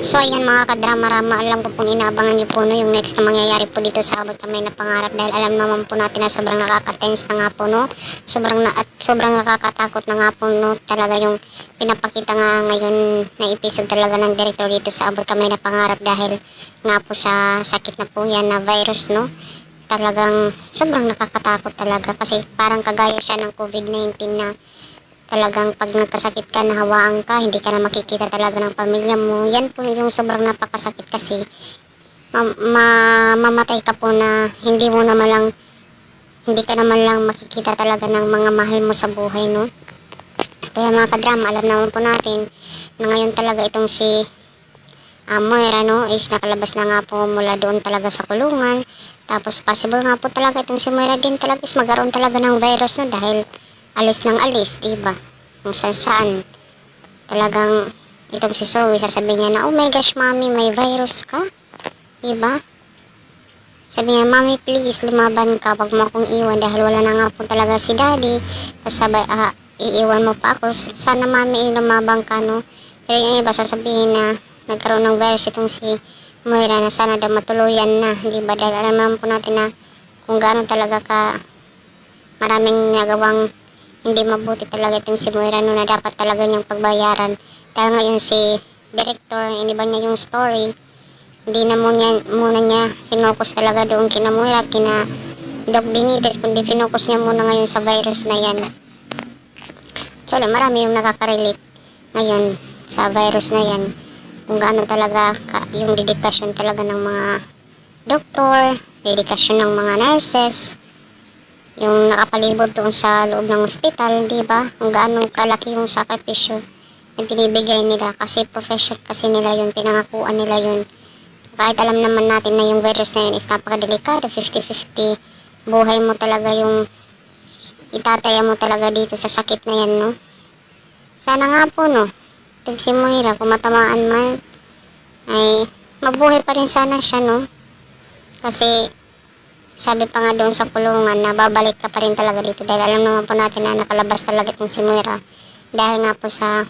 So ayan mga kadrama-rama, alam ko pong inaabangan niyo po no, yung next na mangyayari po dito sa Abot Kamay na Pangarap, dahil alam naman po natin na sobrang nakaka-tense na nga po no, sobrang nakakatakot na nga po no, talaga yung pinapakita nga ngayon na episode talaga ng director dito sa Abot Kamay na Pangarap, dahil nga po sa sakit na po yan na virus no, talagang sobrang nakakatakot talaga kasi parang kagaya siya ng COVID-19 na talagang pag nagkasakit ka, nahawaan ka, hindi ka na makikita talaga ng pamilya mo. Yan po yung sobrang napakasakit kasi mamamatay ka po na hindi ka naman lang makikita talaga ng mga mahal mo sa buhay, no? Kaya mga kadrama, alam naman po natin na ngayon talaga itong si Moira, no, is nakalabas na nga po mula doon talaga sa kulungan. Tapos possible nga po talaga itong si Moira din talaga is magkaroon talaga ng virus, no, dahil alis ng alis, diba? Kung saan talagang itong si Zoe, sasabihin niya na, oh my gosh, mami, may virus ka? Diba? Sabi niya, mami, please, lumaban ka, wag mo akong iwan dahil wala na nga po talaga si daddy. Tapos sabay, iiwan mo pa ako. Sana mami, lumabang ka, no? Pero yung iba, sasabihin na nagkaroon ng virus itong si Moira na sana daw matuluyan na, diba? Dahil alam naman po natin na kung gaano talaga ka maraming nagawang hindi mabuti talaga itong si Moira no, na dapat talaga niyang pagbayaran. Kaya ngayon si director, iniba niya yung story, hindi na muna niya finokus talaga doon kina Moira, kina Doc Benitez, kundi finokus niya muna ngayon sa virus na yan. Actually, marami yung nakaka-relate ngayon sa virus na yan, kung gaano talaga yung dedikasyon talaga ng mga doktor, dedikasyon ng mga nurses, yung nakapalibot doon sa loob ng ospital, di ba? Kung gaano kalaki yung sakripisyo na binibigay nila kasi profession kasi nila yun, pinangakuan nila yun. Kahit alam naman natin na yung virus na yun is napakadelikado, 50-50 buhay mo talaga yung itataya mo talaga dito sa sakit na yan, no? Sana nga po, no, tig si Moira, kung matamaan man ay mabuhay pa rin sana siya, no? Kasi sabi pa nga doon sa kulungan na babalik ka pa rin talaga dito, dahil alam naman po natin na nakalabas talaga itong si Moira dahil nga po sa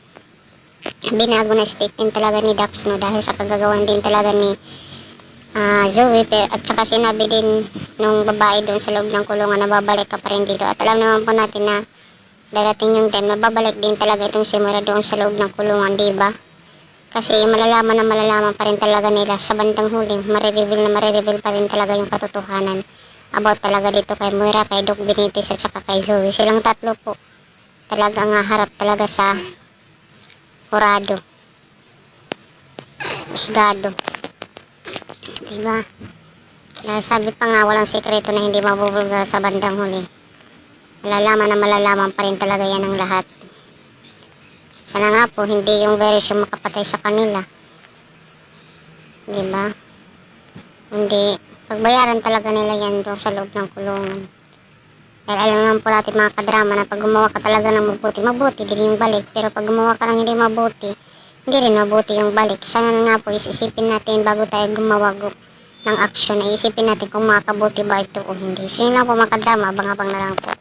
binago na statement talaga ni Dax, no, dahil sa paggagawan din talaga ni Zoe, at saka sinabi din nung babae doon sa loob ng kulungan na babalik ka pa rin dito, at alam naman po natin na darating yung time na babalik din talaga itong si Moira doon sa loob ng kulungan, diba? Kasi malalaman pa rin talaga nila sa bandang huli, marireveal pa rin talaga yung katotohanan about talaga dito kay Moira, kay Doc Benitez at saka kay Zoe. Silang tatlo po talaga nga harap talaga sa kurado, usgado, diba? Dahil sabi pa nga, walang sekreto na hindi mabubulgar sa bandang huli. Malalaman pa rin talaga yan ang lahat. Sana nga po hindi yung virus yung makapatay sa kanila, diba? Hindi, pagbayaran talaga nila yan doon sa loob ng kulungan. Dahil alam naman po natin mga kadrama na pag gumawa ka talaga ng mabuti din yung balik. Pero pag gumawa ka ng hindi mabuti, hindi rin mabuti yung balik. Sana nga po isipin natin bago tayo gumawa ng action, ay isipin natin kung makakabuti ba ito o hindi. So yun lang po mga kadrama, abang-abang na lang po.